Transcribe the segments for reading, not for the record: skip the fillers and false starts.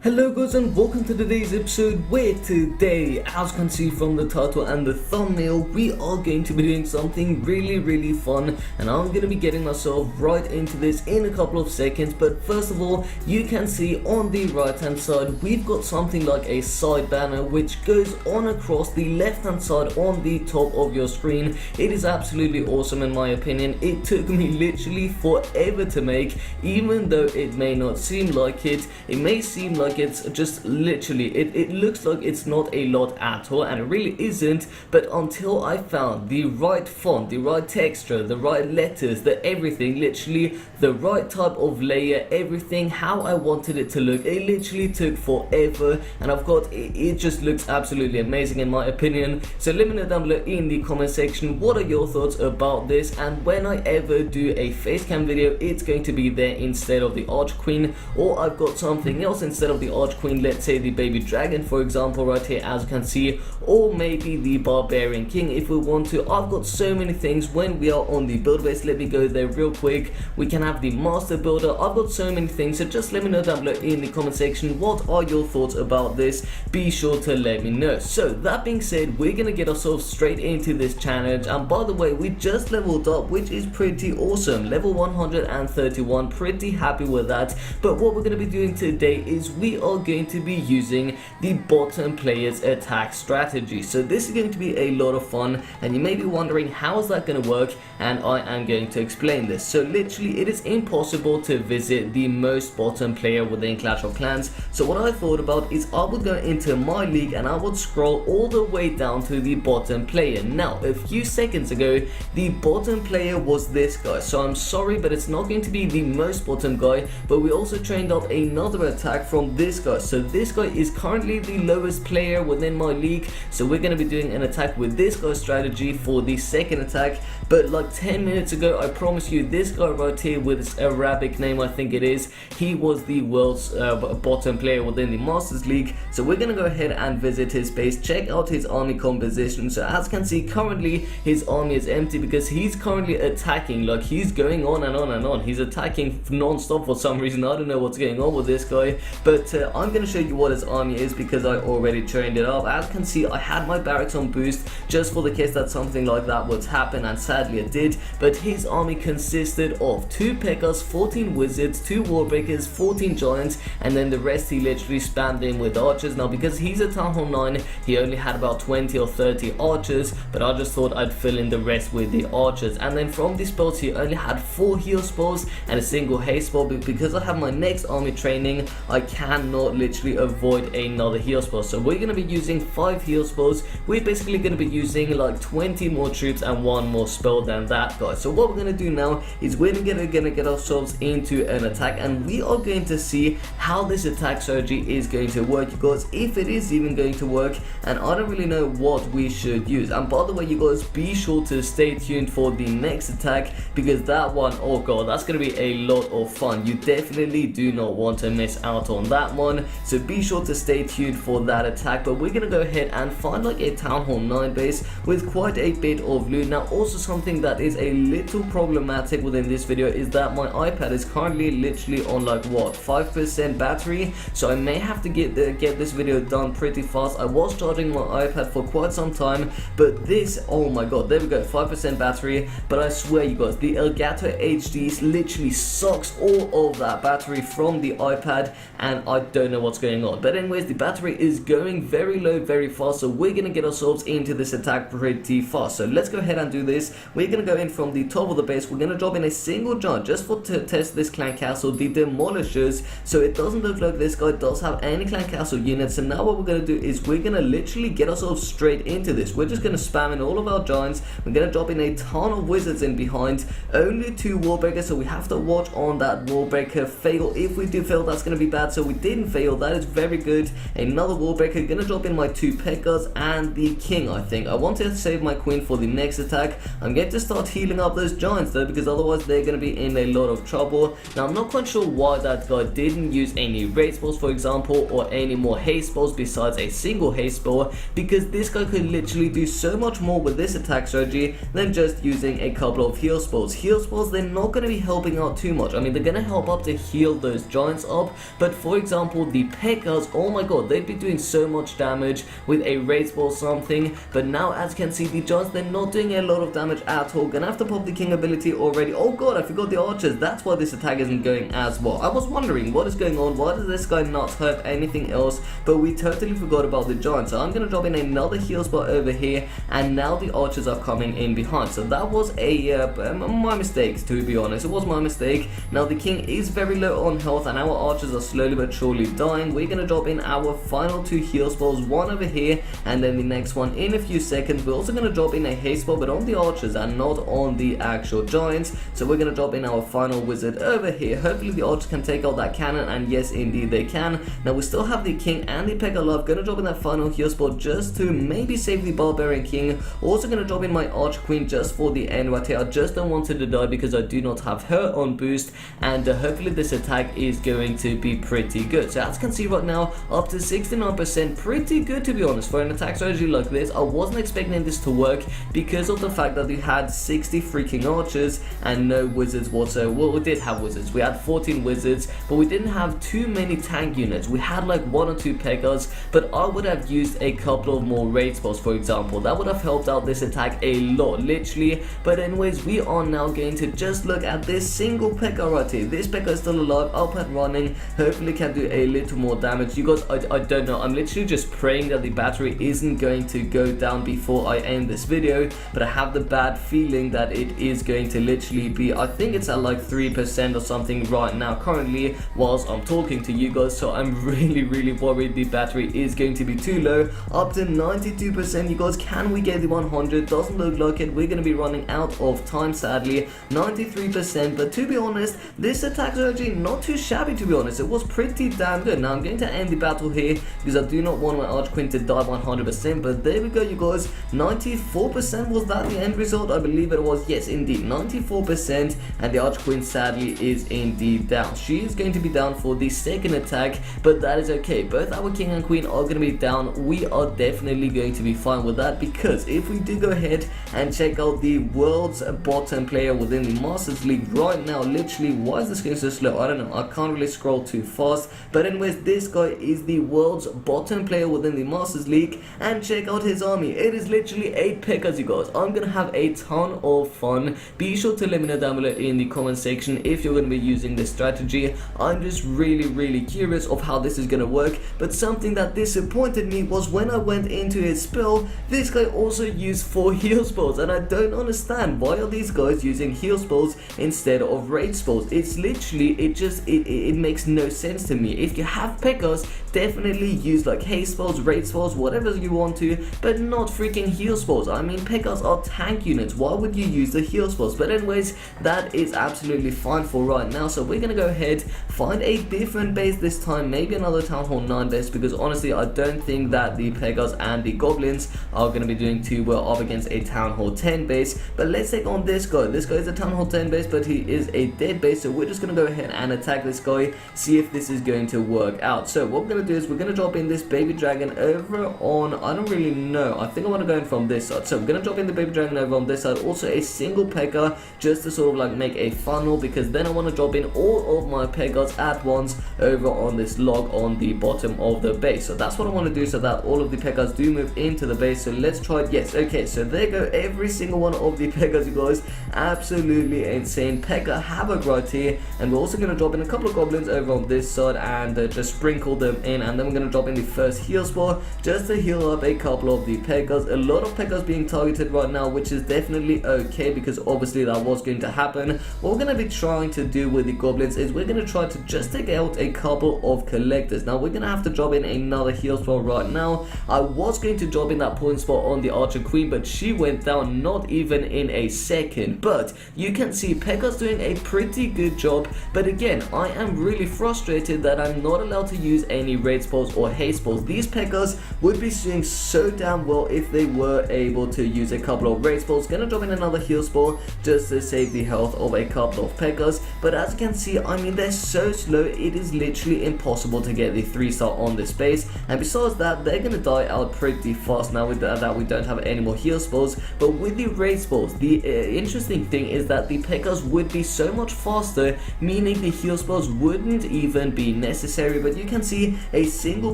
Hello guys and welcome to today's episode where today, as you can see from the title and the thumbnail, we are going to be doing something really fun, and I'm going to be getting myself right into this in a couple of seconds. But first of all, you can see on the right hand side we've got something like a side banner which goes on across the left hand side on the top of your screen. It is absolutely awesome in my opinion. It took me literally forever to make, even though it may not seem like it. It may seem like it's just literally, it looks like it's not a lot at all, and it really isn't, but until I found the right font, the right texture, the right letters, the everything, literally the right type of layer, everything how I wanted it to look, it literally took forever, and I've got it just looks absolutely amazing in my opinion. So let me know down below in the comment section what are your thoughts about this, and when I ever do a facecam video, it's going to be there instead of the Arch Queen, or I've got something else instead of the Arch Queen, let's say the baby dragon for example right here as you can see, or maybe the barbarian king if we want to. I've got so many things when we are on the build base. Let me go there real quick. We can have the master builder. I've got so many things, so just let me know down below in the comment section what are your thoughts about this. Be sure to let me know. So that being said, we're gonna get ourselves straight into this challenge, and by the way, we just leveled up, which is pretty awesome. Level 131, pretty happy with that. But what we're gonna be doing today is we are going to be using the bottom player's attack strategy. So this is going to be a lot of fun, and you may be wondering how is that going to work, and I am going to explain this. So literally it is impossible to visit the most bottom player within Clash of Clans. So what I thought about is I would go into my league and I would scroll all the way down to the bottom player. Now a few seconds ago the bottom player was this guy, so I'm sorry but it's not going to be the most bottom guy, but we also trained up another attack from this guy. So this guy is currently the lowest player within my league, so we're going to be doing an attack with this guy's strategy for the second attack. But like 10 minutes ago, I promise you, this guy right here with his Arabic name, I think it is, he was the world's bottom player within the Masters League. So we're going to go ahead and visit his base, check out his army composition. So as you can see, currently his army is empty because he's currently attacking, like he's going on and on and on. He's attacking non-stop for some reason. I don't know what's going on with this guy, but I'm going to show you what his army is because I already trained it up. As you can see, I had my barracks on boost just for the case that something like that would happen, and sadly it did. But his army consisted of 2 P.E.K.K.A.s, 14 wizards, 2 warbreakers, 14 giants, and then the rest he literally spammed in with archers. Now because he's a Town Hall 9, he only had about 20 or 30 archers, but I just thought I'd fill in the rest with the archers. And then from the spells, he only had 4 heal spells and a single haste spell, but because I have my next army training, I cannot literally avoid another heal spell. So we're going to be using 5 heal spells. We're basically going to be using like 20 more troops and 1 more spell than that, guys. So what we're going to do now is we're going to get ourselves into an attack, and we are going to see how this attack strategy is going to work, you guys, if it is even going to work. And I don't really know what we should use. And by the way, you guys, be sure to stay tuned for the next attack because that one, oh god, that's going to be a lot of fun. You definitely do not want to miss out on that one, so be sure to stay tuned for that attack. But we're gonna go ahead and find like a Town Hall 9 base with quite a bit of loot. Now also something that is a little problematic within this video is that my iPad is currently literally on like what, 5% battery, so I may have to get this video done pretty fast. I was charging my iPad for quite some time, but this, oh my god, there we go, 5% battery. But I swear you guys, the Elgato HD literally sucks all of that battery from the iPad, and I don't know what's going on. But anyways, the battery is going very low very fast, so we're gonna get ourselves into this attack pretty fast. So let's go ahead and do this. We're gonna go in from the top of the base. We're gonna drop in a single giant just to test this clan castle, the demolishers, so it doesn't look like this guy does have any clan castle units. So now what we're gonna do is we're gonna literally get ourselves straight into this. We're just gonna spam in all of our giants. We're gonna drop in a ton of wizards in behind, only 2 warbreakers, so we have to watch on that warbreaker fail. If we do fail, that's gonna be bad. So we didn't fail, that is very good. Another warbreaker, gonna drop in my 2 P.E.K.K.A.s and the king. I think I want to save my queen for the next attack. I'm going to start healing up those giants though, because otherwise they're gonna be in a lot of trouble. Now I'm not quite sure why that guy didn't use any raid spells for example, or any more haste spells besides a single haste spell, because this guy could literally do so much more with this attack strategy than just using a couple of heal spells. Heal spells, they're not going to be helping out too much. I mean, they're going to help up to heal those giants up, but for example example, the P.E.K.K.A.s, oh my god, they'd be doing so much damage with a raid spell or something, but now as you can see, the Giants, they're not doing a lot of damage at all. Gonna have to pop the King ability already. Oh god, I forgot the archers. That's why this attack isn't going as well. I was wondering what is going on, why does this guy not have anything else, but we totally forgot about the Giants. So I'm gonna drop in another heal spot over here, and now the archers are coming in behind. So that was my mistake, to be honest. It was my mistake. Now the King is very low on health, and our archers are slowly but surely dying. We're gonna drop in our final 2 heal spells, one over here and then the next one in a few seconds. We're also gonna drop in a haste spell, but on the archers and not on the actual Giants. So we're gonna drop in our final wizard over here. Hopefully the archers can take out that cannon, and yes indeed they can. Now we still have the King and the P.E.K.K.A. alive. Gonna drop in that final heal spell just to maybe save the Barbarian King. Also gonna drop in my Archer Queen just for the end right here. I just don't want her to die because I do not have her on boost, and hopefully this attack is going to be pretty good. So as you can see right now, up to 69%, pretty good to be honest for an attack strategy like this. I wasn't expecting this to work because of the fact that we had 60 freaking archers and no wizards whatsoever. Well, we did have wizards. We had 14 wizards, but we didn't have too many tank units. We had like 1 or 2 P.E.K.K.A.s, but I would have used a couple of more raid spells, for example. That would have helped out this attack a lot, literally. But anyways, we are now going to just look at this single P.E.K.K.A. right here. This P.E.K.K.A. is still alive, up and running. Hopefully can do a little more damage. You guys, I don't know. I'm literally just praying that the battery isn't going to go down before I end this video, but I have the bad feeling that it is going to literally be, I think it's at like 3% or something right now currently whilst I'm talking to you guys. So I'm really worried the battery is going to be too low. Up to 92%, you guys. Can we get the 100? Doesn't look like it. We're going to be running out of time, sadly. 93%, but to be honest, this attack strategy not too shabby, to be honest. It was pretty damn good. Now I'm going to end the battle here because I do not want my Arch Queen to die 100%, but there we go, you guys. 94%, was that the end result? I believe it was. Yes indeed, 94%, and the Arch Queen sadly is indeed down. She is going to be down for the second attack, but that is okay. Both our King and Queen are going to be down. We are definitely going to be fine with that, because if we do go ahead and check out the world's bottom player within the Masters League right now, literally, why is this going so slow? I don't know, I can't really scroll too fast, but anyways, this guy is the world's bottom player within the Masters League, and check out his army. It is literally 8 P.E.K.K.A.s, you guys. I'm gonna have a ton of fun. Be sure to let me know down below in the comment section if you're gonna be using this strategy. I'm just really curious of how this is gonna work, but something that disappointed me was when I went into his spell, this guy also used 4 heal spells, and I don't understand why are these guys using heal spells instead of raid spells. It's literally, it makes no sense to me. If you have P.E.K.K.A.s, definitely use like haste spells, raid spells, whatever you want to, but not freaking heal spells. I mean, P.E.K.K.A.s are tank units. Why would you use the heal spells? But anyways, that is absolutely fine for right now. So we're gonna go ahead, find a different base this time, maybe another Town Hall 9 base, because honestly I don't think that the P.E.K.K.A.s and the goblins are gonna be doing too well up against a Town Hall 10 base. But let's take on this guy. This guy is a Town Hall 10 base, but he is a dead base, so we're just gonna go ahead and attack this guy, see if this is going to work out. So what we're gonna do is we're gonna drop in this baby dragon over on, I don't really know, I think I want to go in from this side. So we're gonna drop in the baby dragon over on this side, also a single P.E.K.K.A. just to sort of like make a funnel, because then I want to drop in all of my P.E.K.K.A.s at once over on this log on the bottom of the base. So that's what I want to do, so that all of the P.E.K.K.A.s do move into the base. So let's try it. Yes, okay, so there you go, every single one of the P.E.K.K.A.s, you guys. Absolutely insane P.E.K.K.A. havoc right here. And we're also going to drop in a couple of goblins over on this side and just sprinkle them in, and then we're going to drop in the first heal spell just to heal up a couple of the P.E.K.K.A.s. A lot of P.E.K.K.A.s being targeted right now, which is definitely okay, because obviously that was going to happen. What we're going to be trying to do with the goblins is we're going to try to just take out a couple of collectors. Now we're going to have to drop in another heal spell right now. I was going to drop in that point spot on the Archer Queen, but she went down not even in a second. But you can see P.E.K.K.A.s doing a pretty good job, but again, I am really frustrated that I'm not allowed to use any raid spells or haste spells. These P.E.K.K.A.s would be doing so damn well if they were able to use a couple of raid spells. Gonna drop in another heal spell just to save the health of a couple of P.E.K.K.A.s, but as you can see, I mean, they're so slow, it is literally impossible to get the 3-star on this base, and besides that, they're gonna die out pretty fast now with that we don't have any more heal spells. But with the raid spells, the interesting thing is that the P.E.K.K.A.s would be so much faster, meaning the heal spells wouldn't even be necessary. But you can see a single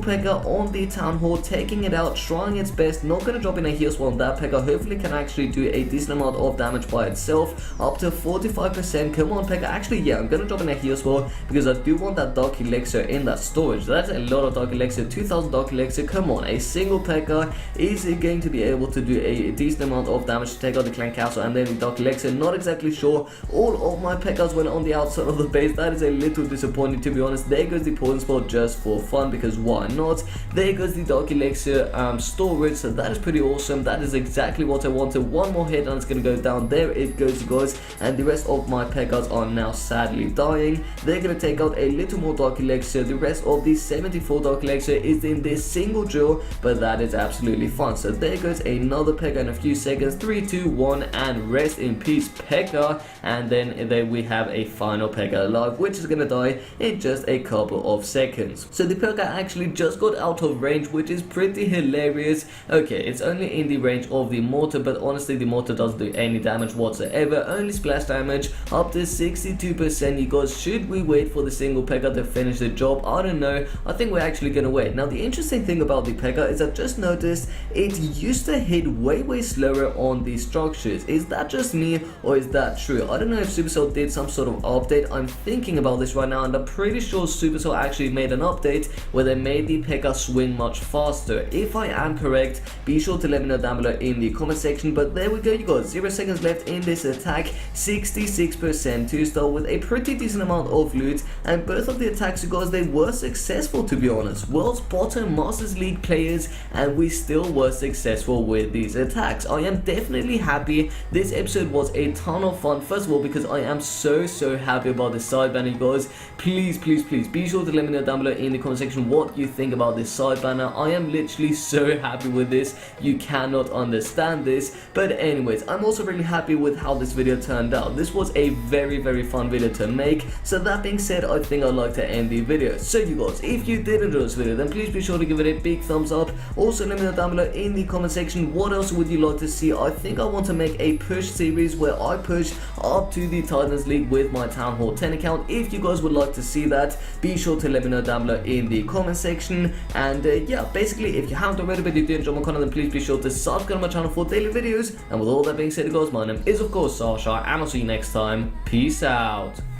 P.E.K.K.A. on the town hall taking it out, trying its best, not gonna drop in a heal spell on that P.E.K.K.A. Hopefully can actually do a decent amount of damage by itself, up to 45%. Come on P.E.K.K.A. Actually, yeah, I'm gonna drop in a heal spell because I do want that dark elixir in that storage. That's a lot of dark elixir, 2000 dark elixir. Come on, a single P.E.K.K.A. is going to be able to do a decent amount of damage to take out the clan castle and then the dark elixir. Not exactly sure all of my P.E.K.K.A.s went on the outside of the base. That is a little disappointing, to be honest. There goes the poison spell just for fun, because why not? There goes the dark elixir storage, so that is pretty awesome. That is exactly what I wanted. One more hit and it's gonna go down. There it goes, you guys, and the rest of my P.E.K.K.A.s are now sadly dying. They're gonna take out a little more dark elixir. The rest of the 74 dark elixir is in this single drill, but that is absolutely fine. So there goes another P.E.K.K.A. in a few seconds. 3, 2, 1, and rest in peace P.E.K.K.A. And then we have a final P.E.K.K.A. alive, which is gonna die in just a couple of seconds. So the P.E.K.K.A. actually just got out of range, which is pretty hilarious. Okay, it's only in the range of the mortar, but honestly the mortar doesn't do any damage whatsoever, only splash damage up to 62%. You guys, should we wait for the single P.E.K.K.A. to finish the job? I don't know. I think we're actually gonna wait. Now the interesting thing about the P.E.K.K.A. is I've just noticed it used to hit way slower on the structures. Is that just me, or is that true? I don't know if Supercell did some sort of update. I'm thinking about this right now, and I'm pretty sure Supercell actually made an update where they made the P.E.K.K.A. swing much faster. If I am correct, be sure to let me know down below in the comment section. But there we go, you guys, 0 seconds left in this attack, 66% 2-star with a pretty decent amount of loot, and both of the attacks, you guys, they were successful, to be honest. World's bottom Masters League players, and we still were successful with these attacks. I am definitely happy. This episode was a ton of fun. First of all, because I am so happy about this side banner, you guys. Please be sure to let me know down below in the comment section what you think about this side banner. I am literally so happy with this. You cannot understand this. But anyways, I'm also really happy with how this video turned out. This was a very fun video to make. So that being said, I think I'd like to end the video. So you guys, if you did enjoy this video, then please be sure to give it a big thumbs up. Also let me know down below in the comment section what else would you like to see. I think I want to make a push series where I push up to the Titans League with my Town Hall 10 account. If you guys would like to see that, be sure to let me know down below in the comment section. And yeah, basically, if you haven't already, but you do enjoy my content, then please be sure to subscribe to my channel for daily videos. And with all that being said, guys, my name is of course Asascha, and I'll see you next time. Peace out.